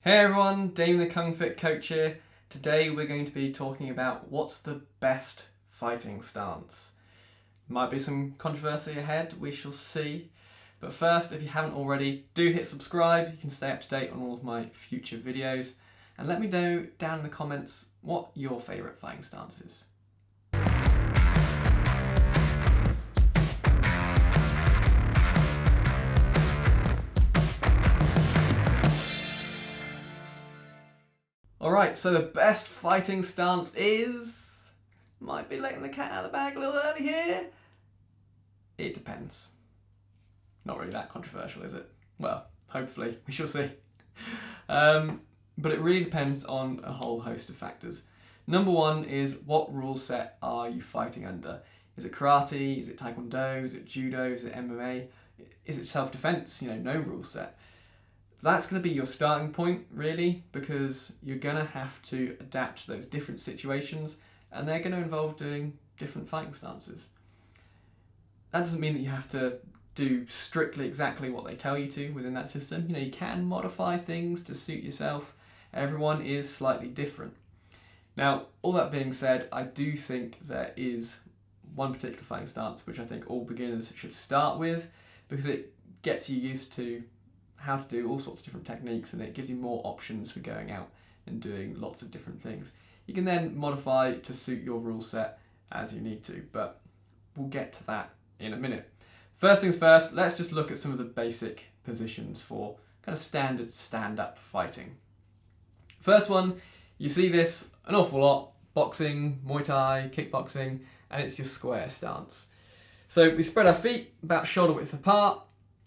Hey everyone, Damien the Kung Fit Coach here. Today we're going to be talking about what's the best fighting stance. Might be some controversy ahead, we shall see. But first, if you haven't already, do hit subscribe. You can stay up to date on all of my future videos. And let me know down in the comments what your favourite fighting stance is. Alright, so the best fighting stance is... Might be letting the cat out of the bag a little early here. It depends. Not really that controversial, is it? Well, hopefully, we shall see. But it really depends on a whole host of factors. Number one is, what rule set are you fighting under? Is it karate? Is it taekwondo? Is it judo? Is it MMA? Is it self-defense? No rule set. That's going to be your starting point, really, because you're going to have to adapt to those different situations, and they're going to involve doing different fighting stances. That doesn't mean that you have to do strictly exactly what they tell you to within that system. You can modify things to suit yourself. Everyone is slightly different. Now, all that being said, I do think there is one particular fighting stance which I think all beginners should start with, because it gets you used to how to do all sorts of different techniques, and it gives you more options for going out and doing lots of different things. You can then modify to suit your rule set as you need to, but we'll get to that in a minute. First things first, let's just look at some of the basic positions for kind of standard stand-up fighting. First one, you see this an awful lot: boxing, Muay Thai, kickboxing, and it's your square stance. So we spread our feet about shoulder width apart,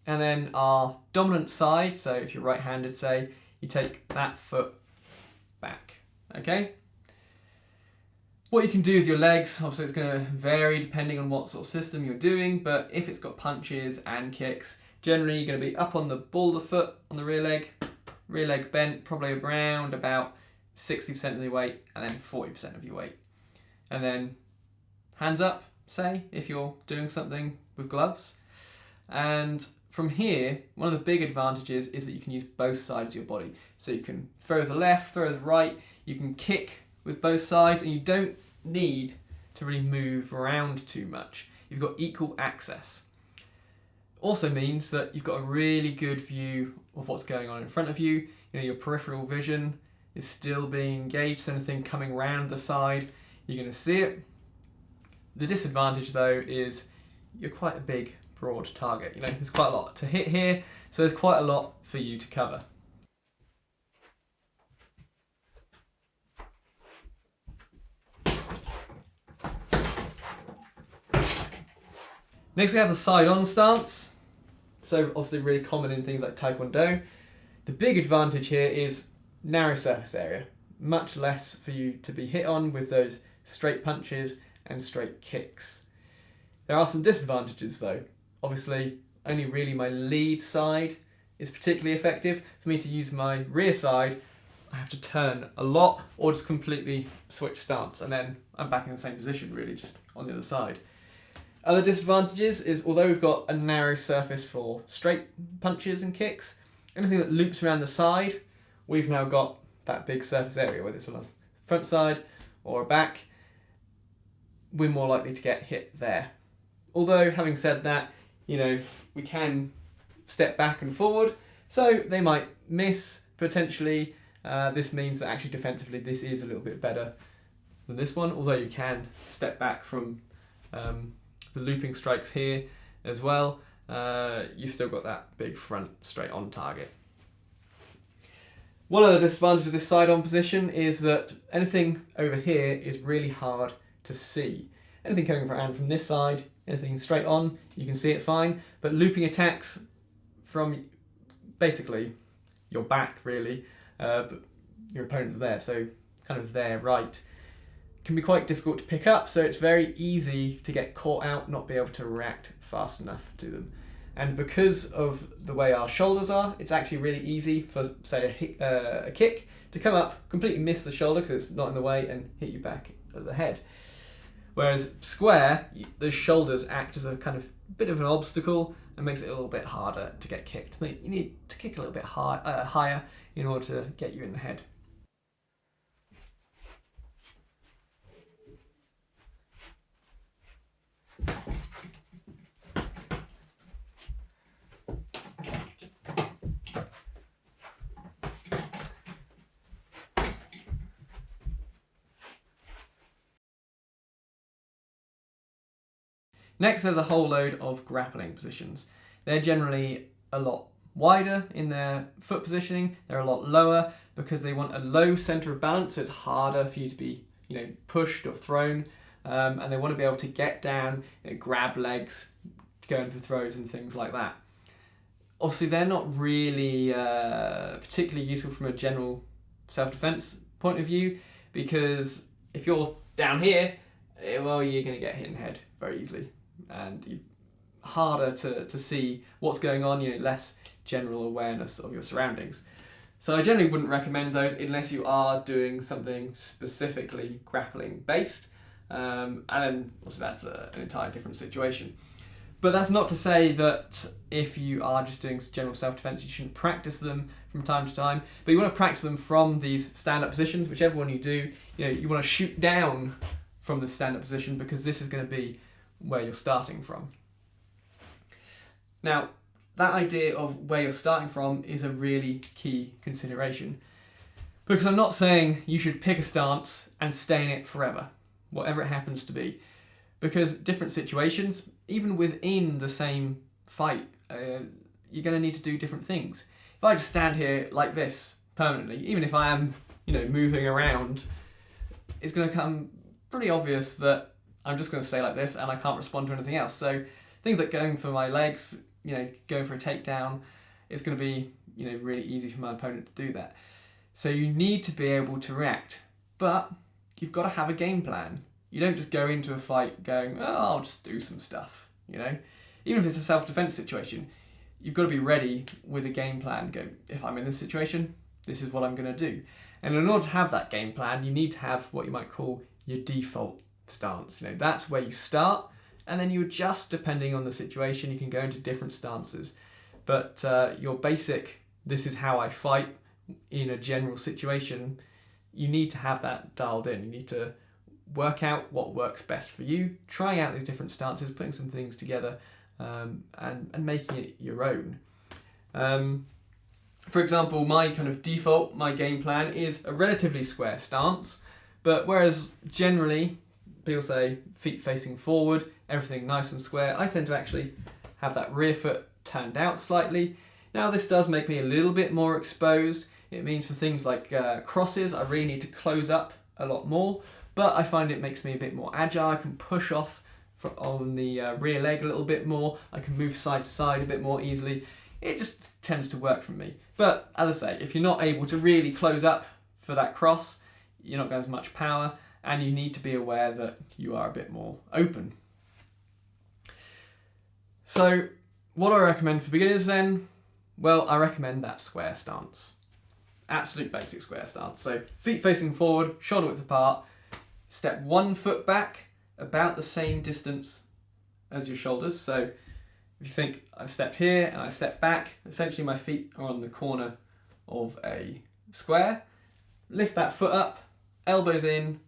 and then our dominant side, so if you're right-handed, say, you take that foot back, okay? What you can do with your legs, obviously it's going to vary depending on what sort of system you're doing, but if it's got punches and kicks, generally you're going to be up on the ball of the foot on the rear leg bent probably around about 60% of your weight, and then 40% of your weight. And then hands up, say, if you're doing something with gloves. And from here, one of the big advantages is that you can use both sides of your body. So you can throw the left, throw the right, you can kick with both sides, and you don't need to really move around too much. You've got equal access. Also means that you've got a really good view of what's going on in front of you. Your peripheral vision is still being engaged, so anything coming round the side, you're going to see it. The disadvantage though is you're quite a big, broad target. There's quite a lot to hit here, so there's quite a lot for you to cover. Next we have the side-on stance. So obviously really common in things like Taekwondo. The big advantage here is narrow surface area. Much less for you to be hit on with those straight punches and straight kicks. There are some disadvantages though. Obviously, only really my lead side is particularly effective. For me to use my rear side, I have to turn a lot or just completely switch stance, and then I'm back in the same position, really, just on the other side. Other disadvantages is, although we've got a narrow surface for straight punches and kicks, anything that loops around the side, we've now got that big surface area, whether it's on the front side or a back, we're more likely to get hit there. Although, having said that, we can step back and forward, so they might miss potentially. This means that actually defensively this is a little bit better than this one, although you can step back from the looping strikes here as well. You've still got that big front straight on target. One other disadvantage of this side-on position is that anything over here is really hard to see. Anything coming around from this side, anything straight on, you can see it fine, but looping attacks from basically your back, really, but your opponent's there, so kind of there, right, can be quite difficult to pick up, so it's very easy to get caught out, not be able to react fast enough to them. And because of the way our shoulders are, it's actually really easy for, say, a kick to come up, completely miss the shoulder because it's not in the way, and hit you back at the head. Whereas square, the shoulders act as a kind of bit of an obstacle and makes it a little bit harder to get kicked. You need to kick a little bit higher in order to get you in the head. Next, there's a whole load of grappling positions. They're generally a lot wider in their foot positioning. They're a lot lower because they want a low center of balance, so it's harder for you to be, pushed or thrown. And they want to be able to get down, grab legs, go in for throws and things like that. Obviously, they're not really particularly useful from a general self-defense point of view, because if you're down here, well, you're going to get hit in the head very easily, and you're harder to see what's going on, less general awareness of your surroundings. So I generally wouldn't recommend those unless you are doing something specifically grappling based, and then also that's an entirely different situation. But that's not to say that if you are just doing general self-defense, you shouldn't practice them from time to time. But you want to practice them from these stand-up positions, whichever one you do. You want to shoot down from the stand-up position, because this is going to be where you're starting from. Now, that idea of where you're starting from is a really key consideration, because I'm not saying you should pick a stance and stay in it forever, whatever it happens to be, because different situations, even within the same fight, you're going to need to do different things. If I just stand here like this permanently, even if I am, moving around, it's going to become pretty obvious that I'm just going to stay like this and I can't respond to anything else. So things like going for my legs, going for a takedown, it's going to be, really easy for my opponent to do that. So you need to be able to react, but you've got to have a game plan. You don't just go into a fight going, oh, I'll just do some stuff, Even if it's a self-defense situation, you've got to be ready with a game plan. Go, if I'm in this situation, this is what I'm going to do. And in order to have that game plan, you need to have what you might call your default stance. That's where you start, and then you adjust depending on the situation. You can go into different stances. But your basic, this is how I fight in a general situation, you need to have that dialed in. You need to work out what works best for you, trying out these different stances, putting some things together, and making it your own. For example, my kind of default, my game plan is a relatively square stance, but whereas generally people say feet facing forward, everything nice and square, I tend to actually have that rear foot turned out slightly. Now this does make me a little bit more exposed. It means for things like crosses, I really need to close up a lot more, but I find it makes me a bit more agile. I can push off on the rear leg a little bit more. I can move side to side a bit more easily. It just tends to work for me. But as I say, if you're not able to really close up for that cross, you're not getting as much power, and you need to be aware that you are a bit more open. So what do I recommend for beginners then? Well, I recommend that square stance. Absolute basic square stance. So feet facing forward, shoulder width apart, step 1 foot back, about the same distance as your shoulders. So if you think I've stepped here and I step back, essentially my feet are on the corner of a square. Lift that foot up, elbows in,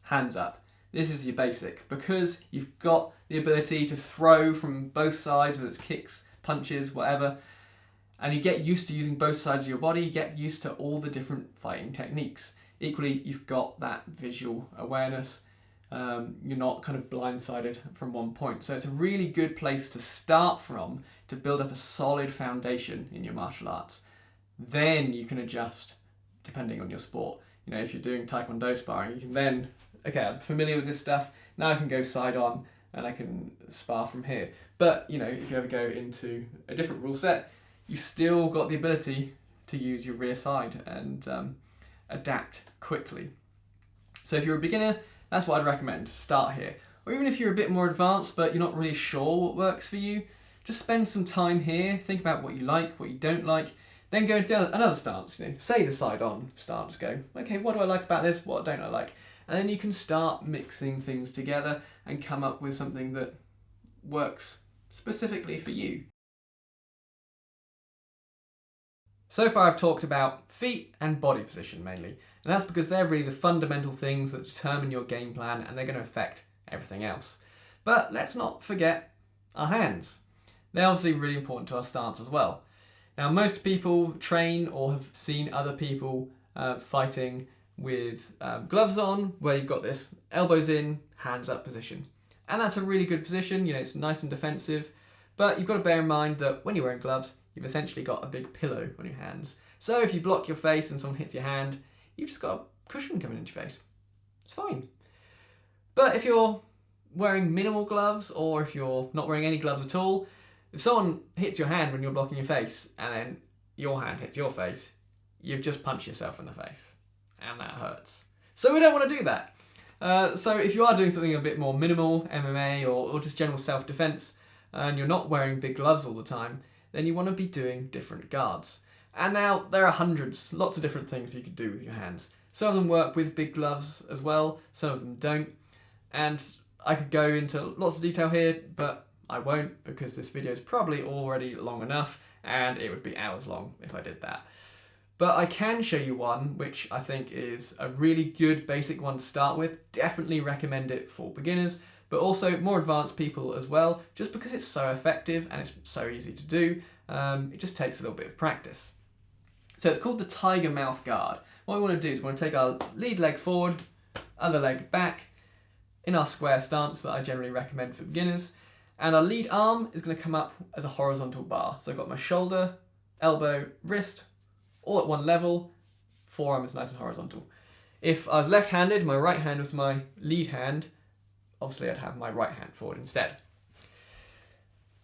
hands up. This is your basic, because you've got the ability to throw from both sides, whether it's kicks, punches, whatever, and you get used to using both sides of your body, you get used to all the different fighting techniques. Equally, you've got that visual awareness. You're not kind of blindsided from one point. So it's a really good place to start from to build up a solid foundation in your martial arts. Then you can adjust depending on your sport. If you're doing Taekwondo sparring, you can then, okay, I'm familiar with this stuff, now I can go side on and I can spar from here. But, if you ever go into a different rule set, you've still got the ability to use your rear side and adapt quickly. So if you're a beginner, that's what I'd recommend. Start here. Or even if you're a bit more advanced but you're not really sure what works for you, just spend some time here, think about what you like, what you don't like, then go into another stance. Say the side on stance, go, okay, what do I like about this, what don't I like? And then you can start mixing things together and come up with something that works specifically for you. So far I've talked about feet and body position mainly, and that's because they're really the fundamental things that determine your game plan and they're going to affect everything else. But let's not forget our hands. They're obviously really important to our stance as well. Now most people train or have seen other people fighting with gloves on, where you've got this elbows in, hands up position. And that's a really good position, it's nice and defensive, but you've got to bear in mind that when you're wearing gloves, you've essentially got a big pillow on your hands. So if you block your face and someone hits your hand, you've just got a cushion coming into your face. It's fine. But if you're wearing minimal gloves, or if you're not wearing any gloves at all, if someone hits your hand when you're blocking your face, and then your hand hits your face, you've just punched yourself in the face. And that hurts. So we don't want to do that. So if you are doing something a bit more minimal, MMA or just general self-defense, and you're not wearing big gloves all the time, then you want to be doing different guards. And now there are hundreds, lots of different things you could do with your hands. Some of them work with big gloves as well, some of them don't. And I could go into lots of detail here, but I won't, because this video is probably already long enough and it would be hours long if I did that. But I can show you one which I think is a really good basic one to start with. Definitely recommend it for beginners, but also more advanced people as well, just because it's so effective and it's so easy to do. It just takes a little bit of practice. So it's called the tiger mouth guard. What we want to do is we want to take our lead leg forward, other leg back, in our square stance that I generally recommend for beginners. And our lead arm is going to come up as a horizontal bar. So I've got my shoulder, elbow, wrist, all at one level, forearm is nice and horizontal. If I was left-handed, my right hand was my lead hand, obviously I'd have my right hand forward instead.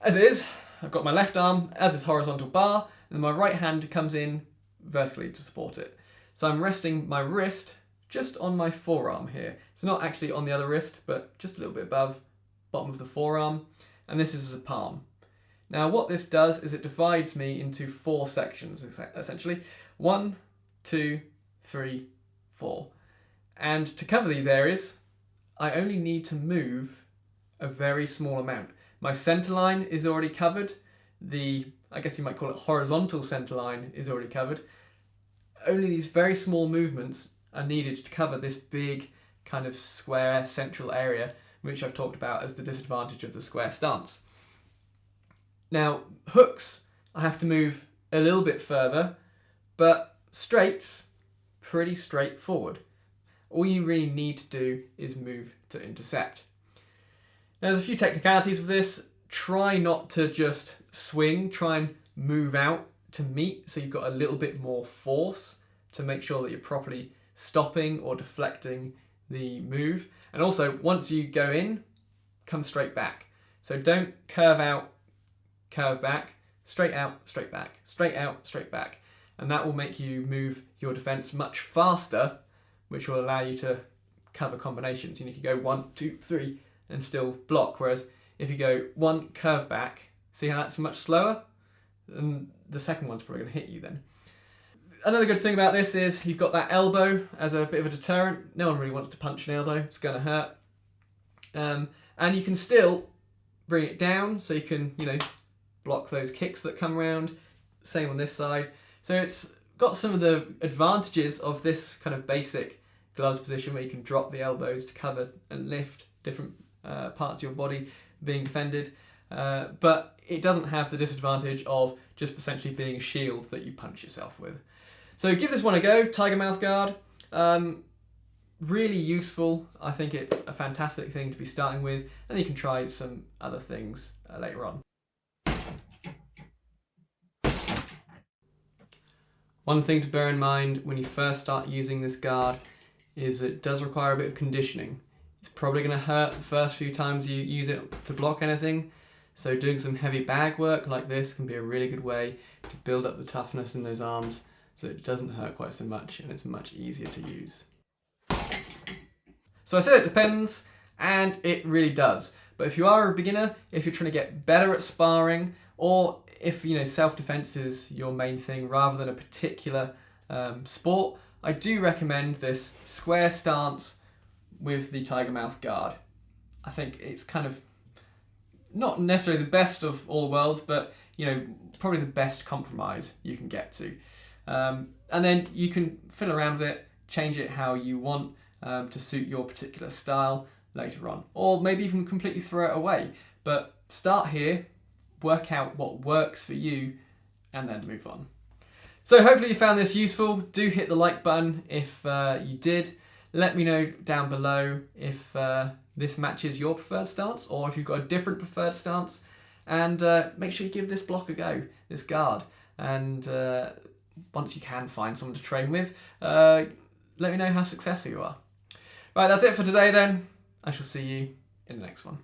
As it is, I've got my left arm as its horizontal bar, and my right hand comes in vertically to support it. So I'm resting my wrist just on my forearm here. It's not actually on the other wrist, but just a little bit above, bottom of the forearm, and this is as a palm. Now what this does is it divides me into 4 sections, essentially. 1, 2, 3, 4. And to cover these areas, I only need to move a very small amount. My center line is already covered. I guess you might call it horizontal center line is already covered. Only these very small movements are needed to cover this big kind of square central area, which I've talked about as the disadvantage of the square stance. Now, hooks, I have to move a little bit further, but straights, pretty straightforward. All you really need to do is move to intercept. Now, there's a few technicalities with this. Try not to just swing, try and move out to meet, so you've got a little bit more force to make sure that you're properly stopping or deflecting the move. And also, once you go in, come straight back. So don't curve out, curve back, straight out, straight back, straight out, straight back. And that will make you move your defense much faster, which will allow you to cover combinations. You can go 1, 2, 3 and still block. Whereas if you go 1, curve back, see how that's much slower? And the second one's probably going to hit you then. Another good thing about this is you've got that elbow as a bit of a deterrent. No one really wants to punch an elbow, it's going to hurt. And you can still bring it down, so you can, block those kicks that come around. Same on this side. So it's got some of the advantages of this kind of basic gloves position where you can drop the elbows to cover and lift different parts of your body being defended. But it doesn't have the disadvantage of just essentially being a shield that you punch yourself with. So give this one a go, Tiger Mouth Guard. Really useful. I think it's a fantastic thing to be starting with, and you can try some other things later on. One thing to bear in mind when you first start using this guard is it does require a bit of conditioning. It's probably going to hurt the first few times you use it to block anything, so doing some heavy bag work like this can be a really good way to build up the toughness in those arms so it doesn't hurt quite so much and it's much easier to use. So I said it depends, and it really does. But if you are a beginner, if you're trying to get better at sparring, or if self-defense is your main thing rather than a particular sport, I do recommend this square stance with the Tiger Mouth Guard. I think it's kind of not necessarily the best of all worlds, but probably the best compromise you can get to. And then you can fiddle around with it, change it how you want to suit your particular style later on. Or maybe even completely throw it away. But start here, work out what works for you, and then move on. So hopefully you found this useful. Do hit the like button if you did. Let me know down below if this matches your preferred stance, or if you've got a different preferred stance. And make sure you give this block a go, this guard. And once you can find someone to train with, let me know how successful you are. Right, that's it for today then. I shall see you in the next one.